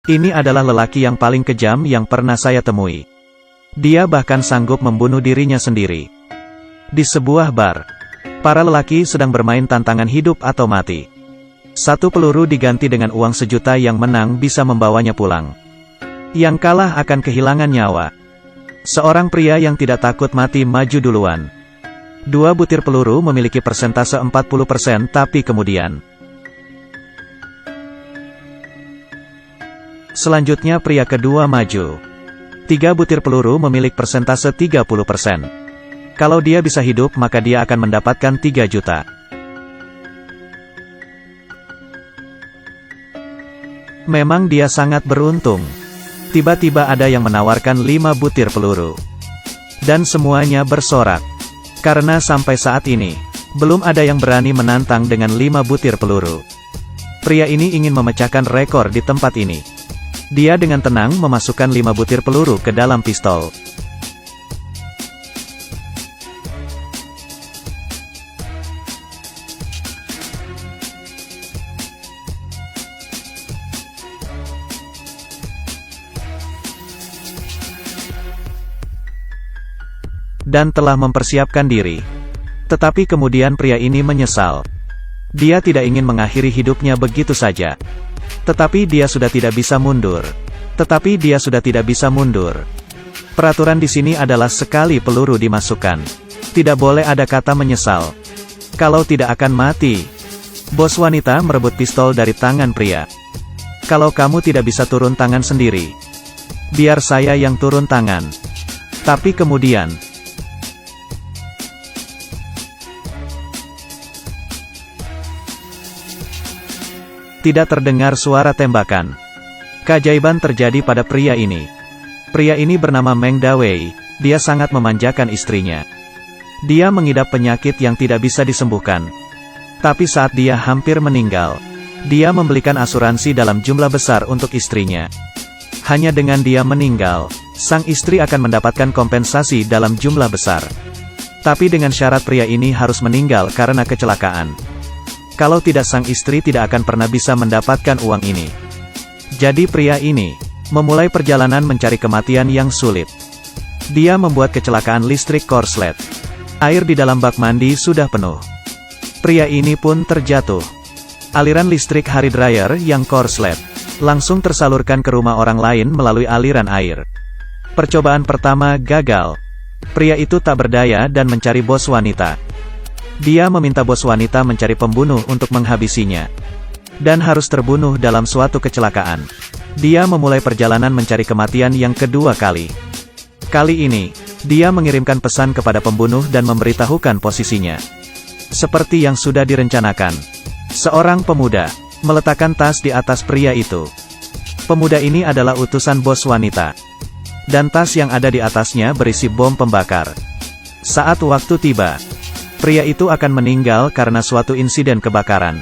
Ini adalah lelaki yang paling kejam yang pernah saya temui. Dia bahkan sanggup membunuh dirinya sendiri. Di sebuah bar, para lelaki sedang bermain tantangan hidup atau mati. Satu peluru diganti dengan uang 1 juta, yang menang bisa membawanya pulang. Yang kalah akan kehilangan nyawa. Seorang pria yang tidak takut mati maju duluan. 2 butir peluru memiliki persentase 40%, tapi kemudian selanjutnya pria kedua maju. 3 butir peluru memiliki persentase 30%. Kalau dia bisa hidup maka dia akan mendapatkan 3 juta. Memang dia sangat beruntung. Tiba-tiba ada yang menawarkan 5 butir peluru. Dan semuanya bersorak. Karena sampai saat ini, belum ada yang berani menantang dengan 5 butir peluru. Pria ini ingin memecahkan rekor di tempat ini. Dia dengan tenang memasukkan 5 butir peluru ke dalam pistol. Dan telah mempersiapkan diri. Tetapi kemudian pria ini menyesal. Dia tidak ingin mengakhiri hidupnya begitu saja. Tetapi dia sudah tidak bisa mundur. Peraturan di sini adalah sekali peluru dimasukkan, tidak boleh ada kata menyesal. Kalau tidak akan mati. Bos wanita merebut pistol dari tangan pria. Kalau kamu tidak bisa turun tangan sendiri, biar saya yang turun tangan. Tapi kemudian tidak terdengar suara tembakan. Keajaiban terjadi pada pria ini. Pria ini bernama Meng Dawei. Dia sangat memanjakan istrinya. Dia mengidap penyakit yang tidak bisa disembuhkan. Tapi saat dia hampir meninggal, dia membelikan asuransi dalam jumlah besar untuk istrinya. Hanya dengan dia meninggal, sang istri akan mendapatkan kompensasi dalam jumlah besar. Tapi dengan syarat pria ini harus meninggal karena kecelakaan. Kalau tidak, sang istri tidak akan pernah bisa mendapatkan uang ini. Jadi pria ini memulai perjalanan mencari kematian yang sulit. Dia membuat kecelakaan listrik korslet. Air di dalam bak mandi sudah penuh. Pria ini pun terjatuh. Aliran listrik hair dryer yang korslet langsung tersalurkan ke rumah orang lain melalui aliran air. Percobaan pertama gagal. Pria itu tak berdaya dan mencari bos wanita. Dia meminta bos wanita mencari pembunuh untuk menghabisinya. Dan harus terbunuh dalam suatu kecelakaan. Dia memulai perjalanan mencari kematian yang kedua kali. Kali ini, dia mengirimkan pesan kepada pembunuh dan memberitahukan posisinya. Seperti yang sudah direncanakan. Seorang pemuda meletakkan tas di atas pria itu. Pemuda ini adalah utusan bos wanita. Dan tas yang ada di atasnya berisi bom pembakar. Saat waktu tiba, pria itu akan meninggal karena suatu insiden kebakaran.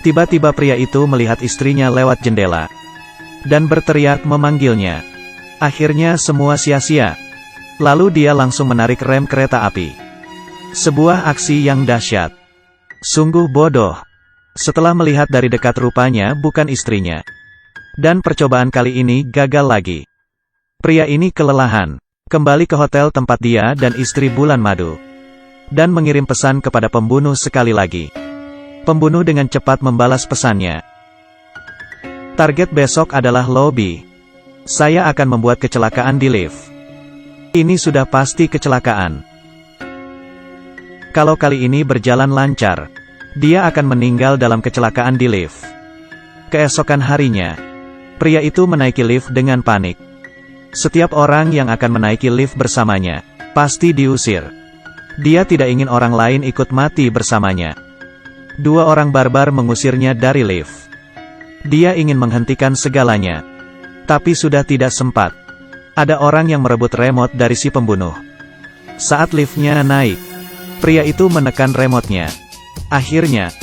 Tiba-tiba pria itu melihat istrinya lewat jendela. Dan berteriak memanggilnya. Akhirnya semua sia-sia. Lalu dia langsung menarik rem kereta api. Sebuah aksi yang dahsyat. Sungguh bodoh. Setelah melihat dari dekat, rupanya bukan istrinya. Dan percobaan kali ini gagal lagi. Pria ini kelelahan. Kembali ke hotel tempat dia dan istri bulan madu. Dan mengirim pesan kepada pembunuh sekali lagi. Pembunuh dengan cepat membalas pesannya. Target besok adalah lobi. Saya akan membuat kecelakaan di lift. Ini sudah pasti kecelakaan. Kalau kali ini berjalan lancar, dia akan meninggal dalam kecelakaan di lift. Keesokan harinya, pria itu menaiki lift dengan panik. Setiap orang yang akan menaiki lift bersamanya pasti diusir. Dia tidak ingin orang lain ikut mati bersamanya. 2 orang barbar mengusirnya dari lift. Dia ingin menghentikan segalanya. Tapi sudah tidak sempat. Ada orang yang merebut remote dari si pembunuh. Saat liftnya naik, pria itu menekan remote-nya. Akhirnya,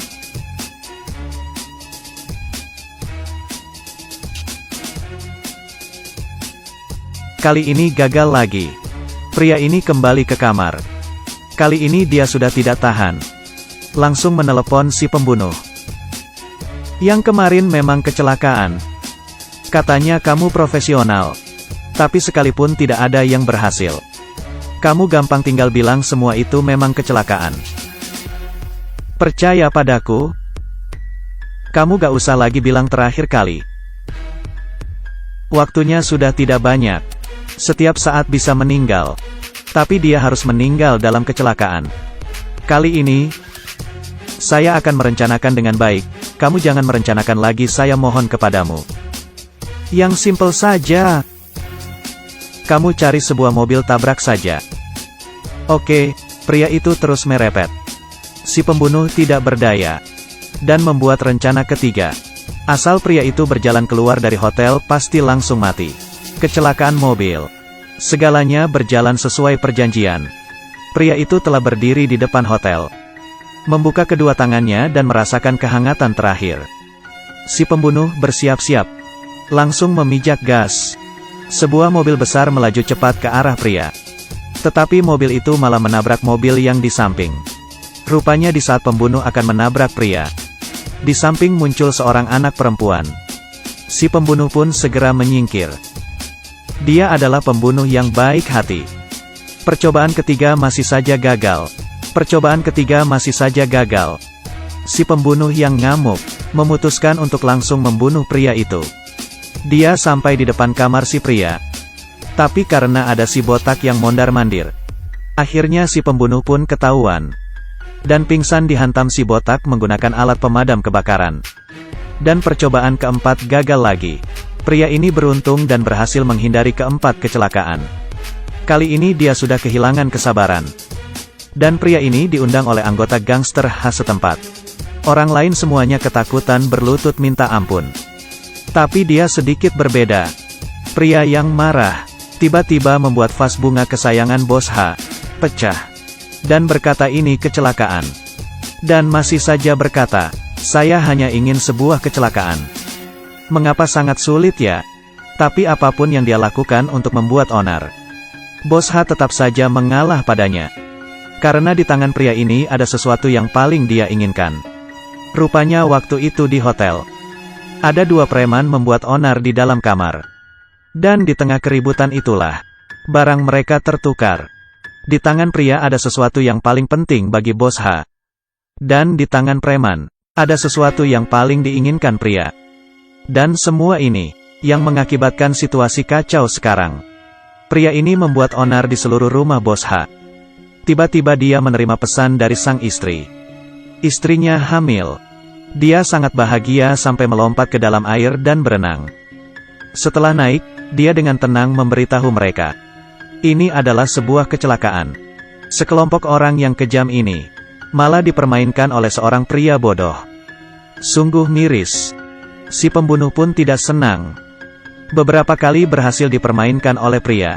kali ini gagal lagi. Pria ini kembali ke kamar. Kali ini dia sudah tidak tahan. Langsung menelepon si pembunuh. Yang kemarin memang kecelakaan. Katanya kamu profesional. Tapi sekalipun tidak ada yang berhasil. Kamu gampang tinggal bilang semua itu memang kecelakaan. Percaya padaku. Kamu gak usah lagi bilang terakhir kali. Waktunya sudah tidak banyak. Setiap saat bisa meninggal. Tapi dia harus meninggal dalam kecelakaan. Kali ini, saya akan merencanakan dengan baik. Kamu jangan merencanakan lagi, saya mohon kepadamu. Yang simpel saja. Kamu cari sebuah mobil tabrak saja. Oke, pria itu terus merepet. Si pembunuh tidak berdaya. Dan membuat rencana ketiga. Asal pria itu berjalan keluar dari hotel, pasti langsung mati. Kecelakaan mobil. Segalanya berjalan sesuai perjanjian. Pria itu telah berdiri di depan hotel. Membuka kedua tangannya dan merasakan kehangatan terakhir. Si pembunuh bersiap-siap. Langsung memijak gas. Sebuah mobil besar melaju cepat ke arah pria. Tetapi mobil itu malah menabrak mobil yang di samping. Rupanya di saat pembunuh akan menabrak pria, di samping muncul seorang anak perempuan. Si pembunuh pun segera menyingkir. Dia adalah pembunuh yang baik hati. Percobaan ketiga masih saja gagal. Percobaan ketiga masih saja gagal. Si pembunuh yang ngamuk, memutuskan untuk langsung membunuh pria itu. Dia sampai di depan kamar si pria. Tapi karena ada si botak yang mondar-mandir, akhirnya si pembunuh pun ketahuan. Dan pingsan dihantam si botak menggunakan alat pemadam kebakaran. Dan percobaan keempat gagal lagi. Pria ini beruntung dan berhasil menghindari keempat kecelakaan. Kali ini dia sudah kehilangan kesabaran. Dan pria ini diundang oleh anggota gangster khas setempat. Orang lain semuanya ketakutan berlutut minta ampun. Tapi dia sedikit berbeda. Pria yang marah, tiba-tiba membuat vas bunga kesayangan Bos H pecah. Dan berkata ini kecelakaan. Dan masih saja berkata, saya hanya ingin sebuah kecelakaan. Mengapa sangat sulit ya? Tapi apapun yang dia lakukan untuk membuat onar Bos H tetap saja mengalah padanya. Karena di tangan pria ini ada sesuatu yang paling dia inginkan. Rupanya waktu itu di hotel, ada dua preman membuat onar di dalam kamar. Dan di tengah keributan itulah, barang mereka tertukar. Di tangan pria ada sesuatu yang paling penting bagi Bos H. Dan di tangan preman, ada sesuatu yang paling diinginkan pria. Dan semua ini, yang mengakibatkan situasi kacau sekarang. Pria ini membuat onar di seluruh rumah Bos H. Tiba-tiba dia menerima pesan dari sang istri. Istrinya hamil. Dia sangat bahagia sampai melompat ke dalam air dan berenang. Setelah naik, dia dengan tenang memberitahu mereka. Ini adalah sebuah kecelakaan. Sekelompok orang yang kejam ini, malah dipermainkan oleh seorang pria bodoh. Sungguh miris. Si pembunuh pun tidak senang. Beberapa kali berhasil dipermainkan oleh pria.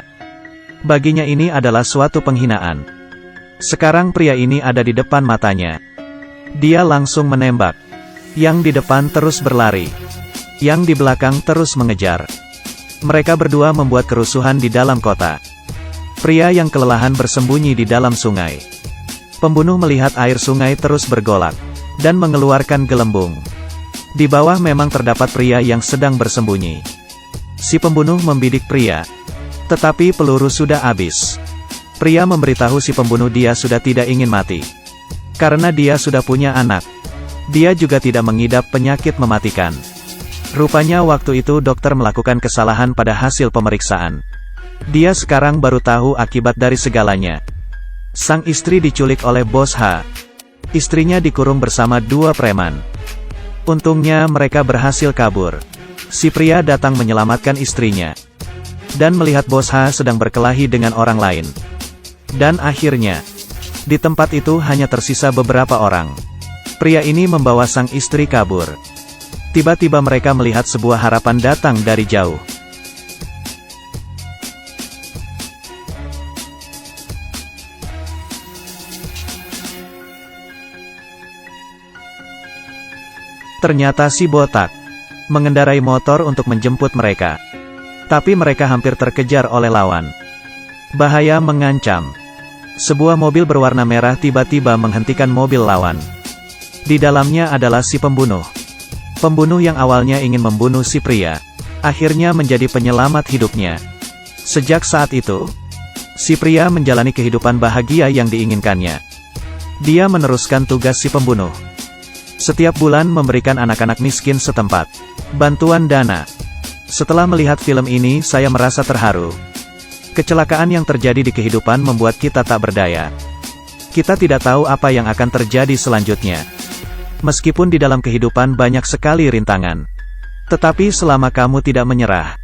Baginya ini adalah suatu penghinaan. Sekarang pria ini ada di depan matanya. Dia langsung menembak. Yang di depan terus berlari. Yang di belakang terus mengejar. Mereka berdua membuat kerusuhan di dalam kota. Pria yang kelelahan bersembunyi di dalam sungai. Pembunuh melihat air sungai terus bergolak. Dan mengeluarkan gelembung. Di bawah memang terdapat pria yang sedang bersembunyi. Si pembunuh membidik pria. Tetapi peluru sudah habis. Pria memberitahu si pembunuh dia sudah tidak ingin mati. Karena dia sudah punya anak. Dia juga tidak mengidap penyakit mematikan. Rupanya waktu itu dokter melakukan kesalahan pada hasil pemeriksaan. Dia sekarang baru tahu akibat dari segalanya. Sang istri diculik oleh Bos H. Istrinya dikurung bersama dua preman. Untungnya mereka berhasil kabur. Si pria datang menyelamatkan istrinya. Dan melihat Bos H sedang berkelahi dengan orang lain. Dan akhirnya, di tempat itu hanya tersisa beberapa orang. Pria ini membawa sang istri kabur. Tiba-tiba mereka melihat sebuah harapan datang dari jauh. Ternyata si botak mengendarai motor untuk menjemput mereka. Tapi mereka hampir terkejar oleh lawan. Bahaya mengancam. Sebuah mobil berwarna merah tiba-tiba menghentikan mobil lawan. Di dalamnya adalah si pembunuh. Pembunuh yang awalnya ingin membunuh si pria. akhirnya menjadi penyelamat hidupnya. Sejak saat itu, si pria menjalani kehidupan bahagia yang diinginkannya. Dia meneruskan tugas si pembunuh. Setiap bulan memberikan anak-anak miskin setempat bantuan dana. Setelah melihat film ini saya merasa terharu. Kecelakaan yang terjadi di kehidupan membuat kita tak berdaya. Kita tidak tahu apa yang akan terjadi selanjutnya. Meskipun di dalam kehidupan banyak sekali rintangan. Tetapi selama kamu tidak menyerah,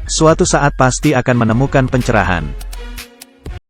suatu saat pasti akan menemukan pencerahan.